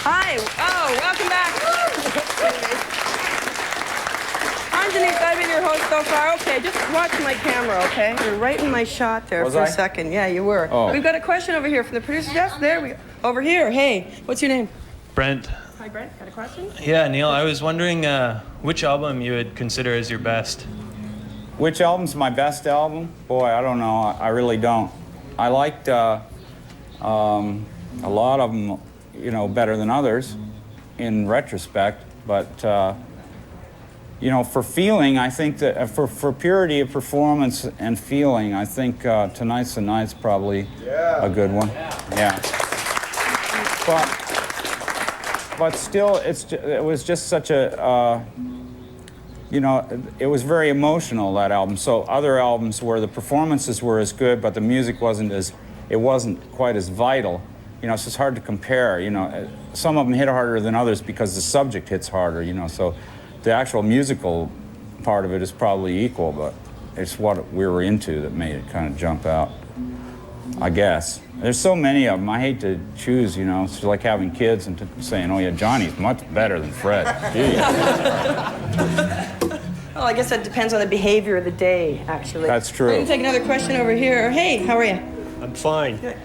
Hi. Oh, welcome back. I'm Denise. I've been your host so far. Okay, just watch my camera, okay? You're right in my shot there for a second. Yeah, you were. Oh. We've got a question over here from the producer's desk. There we go. Over here. Hey, what's your name? Brent. Hi, Brent. Got a question? Yeah, Neil, I was wondering which album you would consider as your best. Which album's my best album? Boy, I don't know. I really don't. I liked a lot of them, you know, better than others in retrospect. But, you know, for feeling, I think that for purity of performance and feeling, I think Tonight's the Night's probably a good one. Yeah. But still, it was just such a, you know, it was very emotional, that album. So other albums where the performances were as good, but the music wasn't quite as vital. You know, it's just hard to compare. You know, some of them hit harder than others because the subject hits harder. You know, so the actual musical part of it is probably equal, but it's what we were into that made it kind of jump out, I guess. There's so many of them. I hate to choose, you know. It's like having kids and saying, oh, yeah, Johnny's much better than Fred. Well, I guess that depends on the behavior of the day, actually. That's true. We're going to take another question over here. Hey, how are you? I'm fine. Good.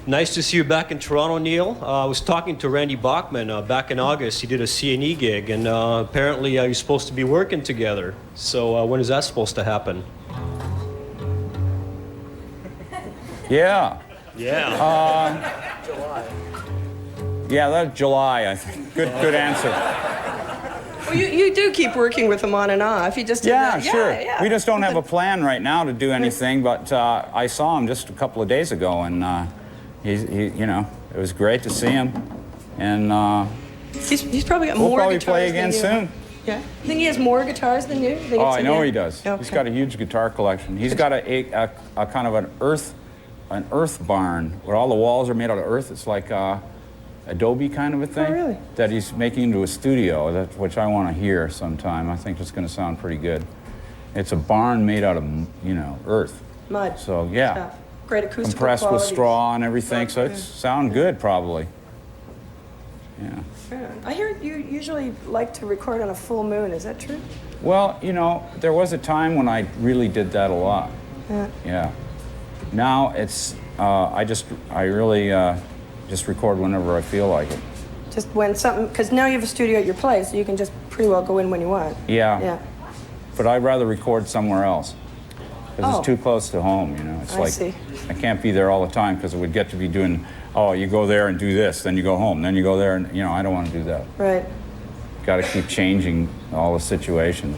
Nice to see you back in Toronto, Neil. I was talking to Randy Bachman back in August. He did a C&E gig, and apparently you're supposed to be working together. So when is that supposed to happen? Yeah. Yeah. July. Yeah, that's July, I think. Good answer. Well, you do keep working with him on and off. You just Yeah, sure. Yeah. We just don't have a plan right now to do anything, but I saw him just a couple of days ago, and he you know, it was great to see him. And he's probably got we'll more probably guitars play again than you. soon. Yeah. I think he has more guitars than you. Oh, I know he does. Okay. He's got a huge guitar collection. He's got a kind of an earth barn where all the walls are made out of earth. It's like adobe kind of a thing. Oh, really? That he's making into a studio, which I want to hear sometime. I think it's going to sound pretty good. It's a barn made out of, you know, earth. Mud. So, yeah. Stuff. Great acoustical Compressed with qualities. straw and everything, so it's sound good, probably. Yeah. Yeah. I hear you usually like to record on a full moon. Is that true? Well, you know, there was a time when I really did that a lot. Yeah. Yeah. Now it's, I really just record whenever I feel like it. Just when something, because now you have a studio at your place, so you can just pretty well go in when you want. Yeah. Yeah. But I'd rather record somewhere else. Because Oh. it's too close to home, you know. It's I like, see. I can't be there all the time because it would get to be doing, oh, you go there and do this, then you go home, then you go there, and, you know, I don't want to do that. Right. Got to keep changing all the situations.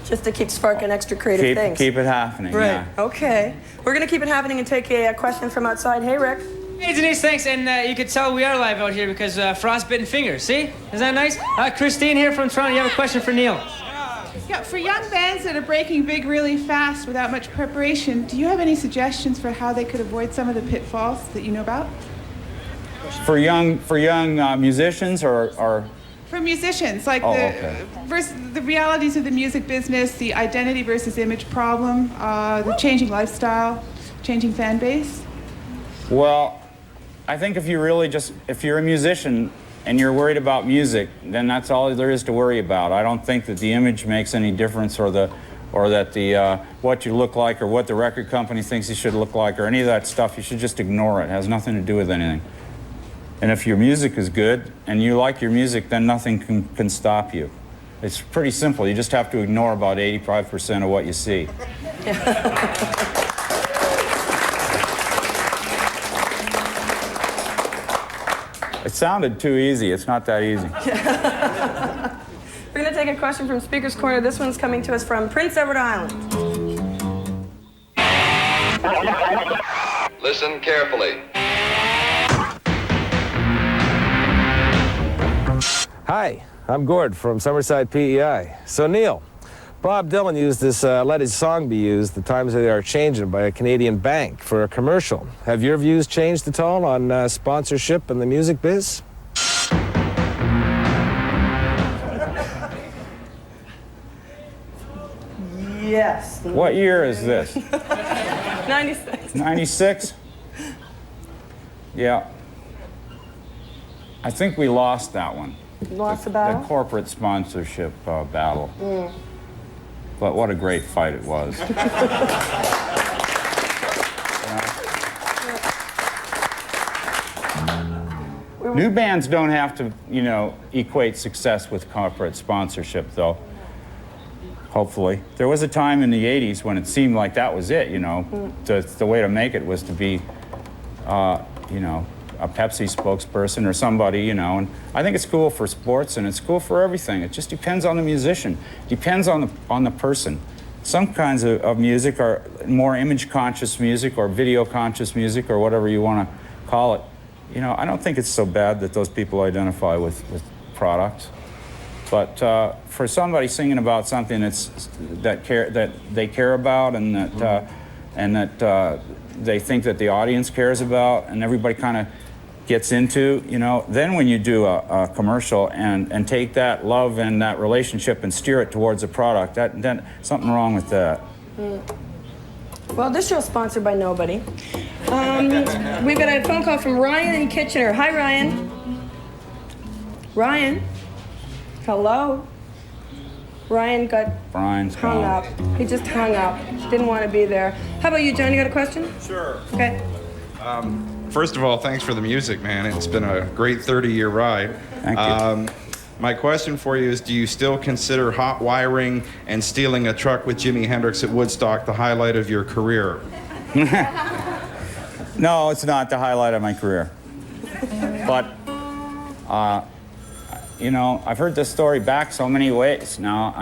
Just to keep sparking extra creative things. Keep it happening, Right. yeah. Okay. We're going to keep it happening and take a question from outside. Hey, Rick. Hey, Denise, thanks. And you could tell we are live out here because frostbitten fingers. See? Isn't that nice? Christine here from Toronto. You have a question for Neil. Yeah, for young bands that are breaking big really fast without much preparation, do you have any suggestions for how they could avoid some of the pitfalls that you know about? For young musicians or For musicians, like versus the realities of the music business, the identity versus image problem, the changing lifestyle, changing fan base? Well, I think if you're a musician and you're worried about music, then that's all there is to worry about. I don't think that the image makes any difference, or that what you look like, or what the record company thinks you should look like, or any of that stuff. You should just ignore it. It has nothing to do with anything. And if your music is good and you like your music, then nothing can stop you. It's pretty simple. You just have to ignore about 85% of what you see. It sounded too easy. It's not that easy. We're going to take a question from Speaker's Corner. This one's coming to us from Prince Edward Island. Listen carefully. Hi, I'm Gord from Summerside, PEI. So Neil, Bob Dylan used this Let His Song Be Used, The Times They Are Changing, by a Canadian bank for a commercial. Have your views changed at all on sponsorship in the music biz? Yes. What year is this? 96. 96? Yeah. I think we lost that one. Lost the battle? The corporate sponsorship battle. But what a great fight it was. New bands don't have to, you know, equate success with corporate sponsorship, though. Hopefully. There was a time in the 80s when it seemed like that was it, you know. The way to make it was to be, you know, a Pepsi spokesperson or somebody, you know. And I think it's cool for sports and it's cool for everything. It just depends on the musician. Depends on the person. Some kinds of music are more image-conscious music or video-conscious music or whatever you want to call it. You know, I don't think it's so bad that those people identify with products. But for somebody singing about something that they care about and that they think that the audience cares about and everybody kind of gets into, you know, then when you do a commercial and take that love and that relationship and steer it towards a product, then something wrong with that. Well, this show's sponsored by nobody. We've got a phone call from Ryan in Kitchener. Hi, Ryan. Ryan? Hello? Ryan Brian's hung up. He just hung up. Didn't want to be there. How about you, John? You got a question? Sure. Okay. First of all, thanks for the music, man. It's been a great 30-year ride. Thank you. My question for you is, do you still consider hot wiring and stealing a truck with Jimi Hendrix at Woodstock the highlight of your career? No, it's not the highlight of my career. But, you know, I've heard this story back so many ways. Now,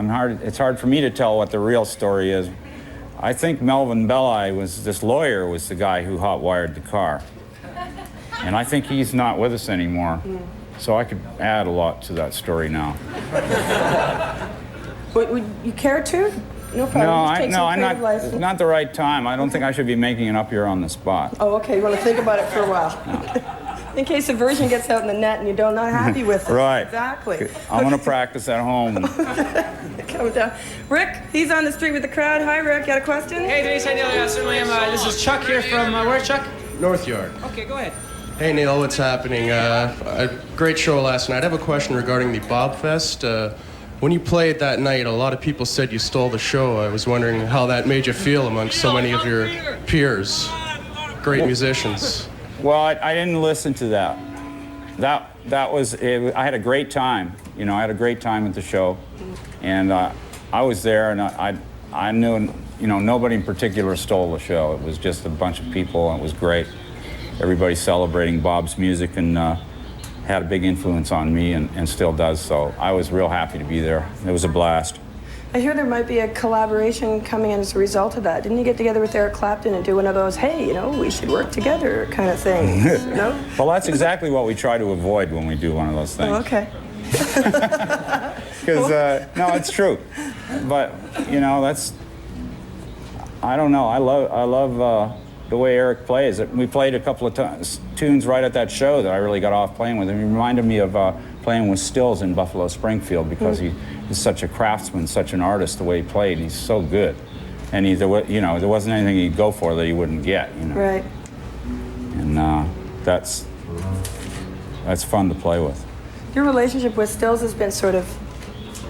it's hard for me to tell what the real story is. I think Melvin Belli this lawyer was the guy who hot-wired the car. And I think he's not with us anymore. So I could add a lot to that story now. Would you care to? No problem. It's not the right time. I don't think I should be making it up here on the spot. Oh, okay. You want to think about it for a while. No. In case a version gets out in the net and you're not happy with it. Right. Exactly. I'm going to practice at home. Come down. Rick, he's on the street with the crowd. Hi, Rick. Got a question? Hey, Denise. Hi, Neil. Yeah, certainly am. This is Chuck here from, where's Chuck? North Yard. Okay, go ahead. Hey, Neil, what's happening? A great show last night. I have a question regarding the Bobfest. When you played that night, a lot of people said you stole the show. I was wondering how that made you feel amongst so many of your peers, great musicians. Well, I didn't listen to that. That was it. I had a great time. You know, I had a great time at the show, and I was there, and I knew, you know, nobody in particular stole the show. It was just a bunch of people, and it was great. Everybody celebrating Bob's music and had a big influence on me and still does, so I was real happy to be there. It was a blast. I hear there might be a collaboration coming in as a result of that. Didn't you get together with Eric Clapton and do one of those, hey, you know, we should work together kind of things? No? Well, that's exactly what we try to avoid when we do one of those things. Oh, okay. Because, no, it's true. But, you know, I don't know. I love the way Eric plays. We played a couple of tunes right at that show that I really got off playing with him. He reminded me of playing with Stills in Buffalo Springfield because he is such a craftsman, such an artist, the way he played. He's so good. And there wasn't anything he'd go for that he wouldn't get, you know. Right. And that's fun to play with. Your relationship with Stills has been sort of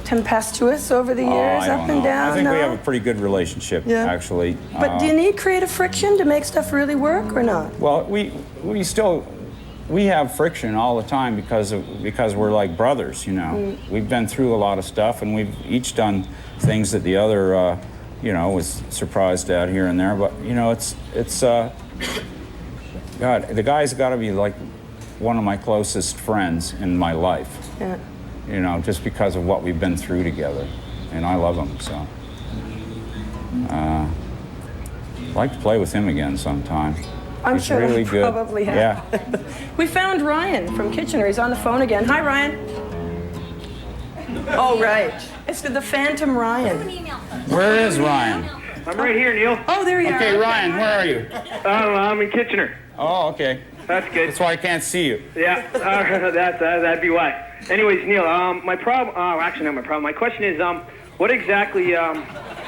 tempestuous over the years, up and down. I think we have a pretty good relationship, actually. But do you need creative friction to make stuff really work, or not? Well, we have friction all the time because we're like brothers, you know. We've been through a lot of stuff, and we've each done things that the other, you know, was surprised at here and there. But you know, it's God, the guy's got to be like one of my closest friends in my life. Yeah. You know, just because of what we've been through together, and I love him so. I'd like to play with him again sometime. I'm sure really we good. Probably have. Yeah. We found Ryan from Kitchener. He's on the phone again. Hi, Ryan. Oh, right. It's the Phantom Ryan. Where is Ryan? I'm right here, Neil. Oh, there you are. Okay, Ryan, where are you? I'm in Kitchener. Oh, okay. That's good. That's why I can't see you. Yeah, that'd be why. Anyways, Neil, my problem, actually not my problem. My question is, what exactly,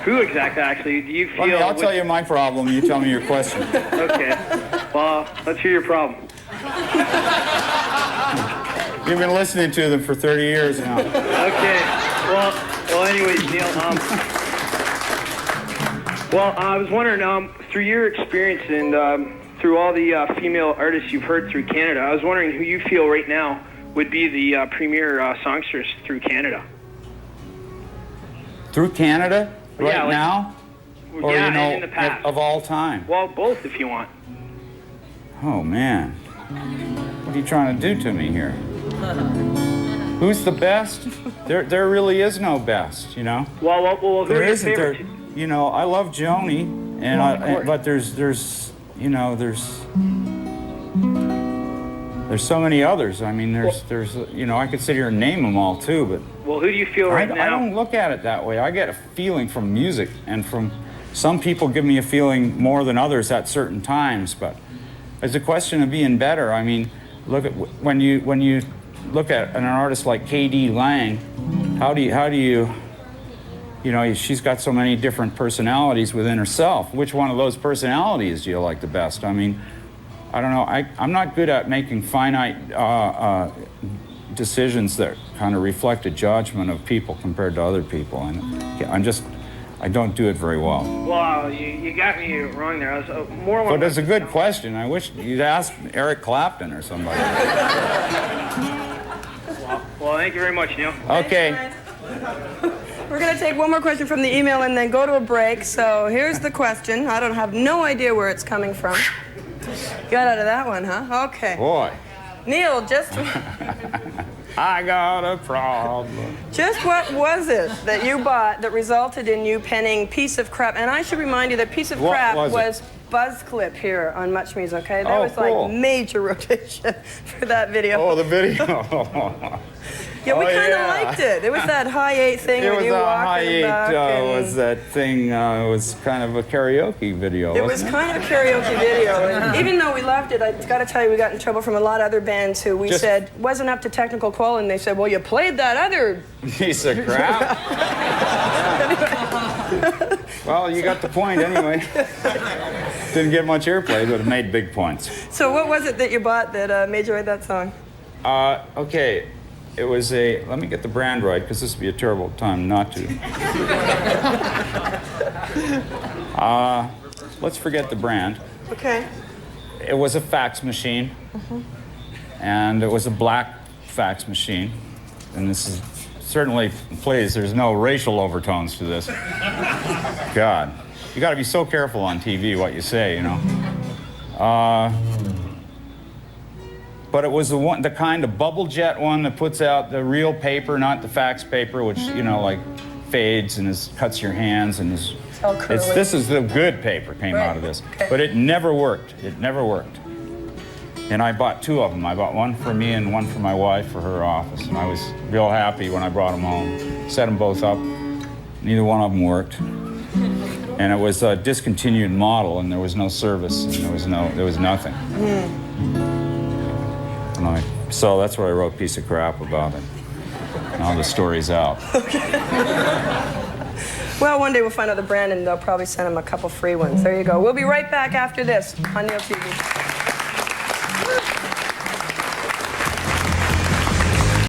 who exactly, actually, do you feel... I'll tell you my problem, you tell me your question. Okay. Well, let's hear your problem. You've been listening to them for 30 years now. Okay. Well, anyways, Neil. Well, I was wondering, through your experience and through all the female artists you've heard through Canada, I was wondering who you feel right now would be the premier songstress through Canada. Through Canada? Right Yeah, like- now? Or, yeah, you know, and in the past. of all time? Well, both if you want. Oh, man. What are you trying to do to me here? Who's the best? There really is no best, you know? Well, who There are your isn't. favorites? You know, I love Joni, but there's you know, there's so many others. I mean, there's you know, I could sit here and name them all too, but Well, who do you feel right now? I don't look at it that way. I get a feeling from music, and from some people give me a feeling more than others at certain times. But it's a question of being better. I mean, look at when you look at an artist like K.D. Lang. How do you you know, she's got so many different personalities within herself. Which one of those personalities do you like the best? I mean, I don't know. I'm not good at making finite decisions that kind of reflect a judgment of people compared to other people. And I don't do it very well. Well, you got me wrong there. I was more. But it's a good question. I wish you'd ask Eric Clapton or somebody. Well, thank you very much, Neil. Okay. We're going to take one more question from the email and then go to a break. So here's the question. I don't have no idea where it's coming from. Got out of that one, huh? Okay. Boy. Neil, just I got a problem. just what was it that you bought that resulted in you penning Piece of Crap? And I should remind you that Piece of What Crap was it? Buzz Clip here on MuchMusic, okay? That Oh, was cool. like major rotation for that video. Oh, the video. Yeah, we Oh, kind of yeah. liked it. It was that high 8 thing It when was you a walking high 8, back and was that thing, it was kind of a karaoke video, it was wasn't kind of a karaoke video. And even though we loved it, I got to tell you, we got in trouble from a lot of other bands who we said wasn't up to technical quality, and they said, well, you played that other piece of crap. Well, you got the point anyway. Didn't get much airplay, but it made big points. So what was it that you bought that made you write that song? Okay, it was a, let me get the brand right, because this would be a terrible time not to. Let's forget the brand. Okay. It was a fax machine, and it was a black fax machine. And this is certainly, please, there's no racial overtones to this. God, you got to be so careful on TV what you say, you know. But it was the kind of bubble jet one that puts out the real paper, not the fax paper, which, you know, like fades and cuts your hands and is. This is the good paper came out of this. Okay. But it never worked. It never worked. And I bought 2 of them. I bought one for me and one for my wife for her office. And I was real happy when I brought them home. Set them both up. Neither one of them worked. And it was a discontinued model, and there was no service, and there was nothing. So that's what I wrote Piece of Crap about it. Now the story's out. Well, one day we'll find out the brand, and they'll probably send them a couple free ones. There you go. We'll be right back after this on Neil TV.